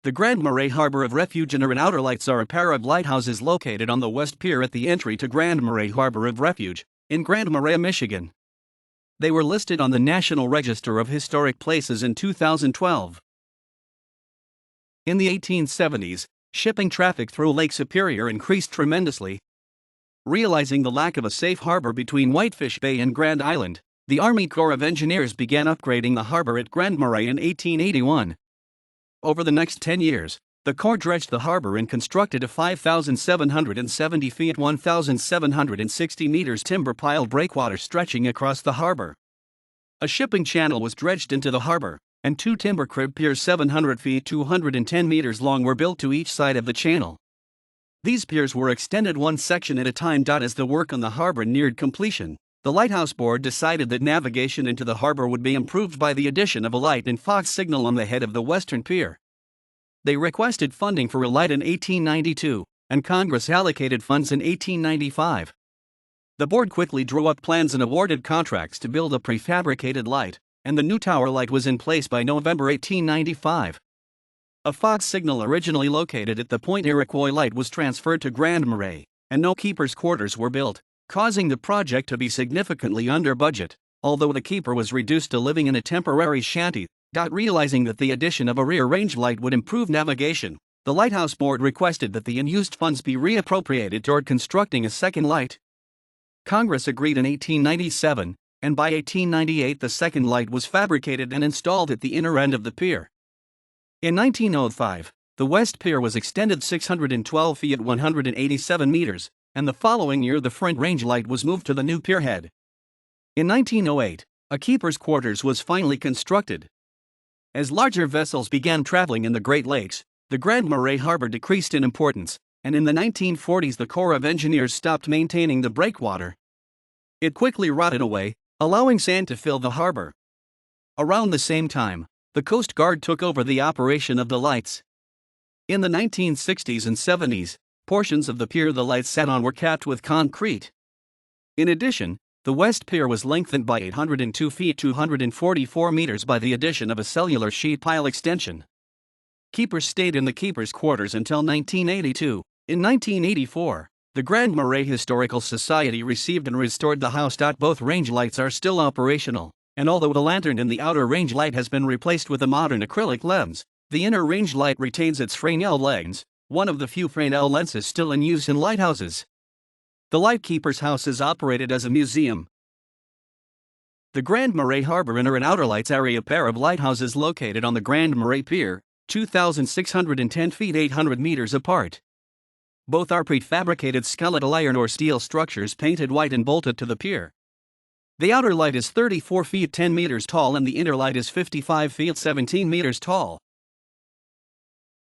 The Grand Marais Harbor of Refuge and outer lights are a pair of lighthouses located on the West Pier at the entry to Grand Marais Harbor of Refuge, in Grand Marais, Michigan. They were listed on the National Register of Historic Places in 2012. In the 1870s, shipping traffic through Lake Superior increased tremendously. Realizing the lack of a safe harbor between Whitefish Bay and Grand Island, the Army Corps of Engineers began upgrading the harbor at Grand Marais in 1881. Over the next 10 years, the Corps dredged the harbor and constructed a 5,770 feet 1,760 meters timber-piled breakwater stretching across the harbor. A shipping channel was dredged into the harbor, and two timber crib piers 700 feet 210 meters long were built to each side of the channel. These piers were extended one section at a time. As the work on the harbor neared completion, the Lighthouse Board decided that navigation into the harbor would be improved by the addition of a light and fog signal on the head of the western pier. They requested funding for a light in 1892, and Congress allocated funds in 1895. The board quickly drew up plans and awarded contracts to build a prefabricated light, and the new tower light was in place by November 1895. A fog signal originally located at the Point Iroquois light was transferred to Grand Marais, and no keeper's quarters were built, causing the project to be significantly under budget, although the keeper was reduced to living in a temporary shanty. Realizing that the addition of a rear range light would improve navigation, the Lighthouse Board requested that the unused funds be reappropriated toward constructing a second light. Congress agreed in 1897, and by 1898 the second light was fabricated and installed at the inner end of the pier. In 1905, the West Pier was extended 612 feet 187 meters, and the following year the front range light was moved to the new pierhead. In 1908, a keeper's quarters was finally constructed. As larger vessels began traveling in the Great Lakes, the Grand Marais Harbor decreased in importance, and in the 1940s the Corps of Engineers stopped maintaining the breakwater. It quickly rotted away, allowing sand to fill the harbor. Around the same time, the Coast Guard took over the operation of the lights. In the 1960s and 70s, portions of the pier the lights sat on were capped with concrete. In addition, the West Pier was lengthened by 802 feet 244 meters by the addition of a cellular sheet pile extension. Keepers stayed in the keeper's quarters until 1982. In 1984, the Grand Marais Historical Society received and restored the house. Both range lights are still operational, and although the lantern in the outer range light has been replaced with a modern acrylic lens, the inner range light retains its Fresnel lens, one of the few Fresnel lenses still in use in lighthouses. The Lightkeeper's house is operated as a museum. The Grand Marais Harbor Inner and Outer Lights are a pair of lighthouses located on the Grand Marais Pier, 2,610 feet 800 meters apart. Both are prefabricated skeletal iron or steel structures painted white and bolted to the pier. The outer light is 34 feet 10 meters tall and the inner light is 55 feet 17 meters tall.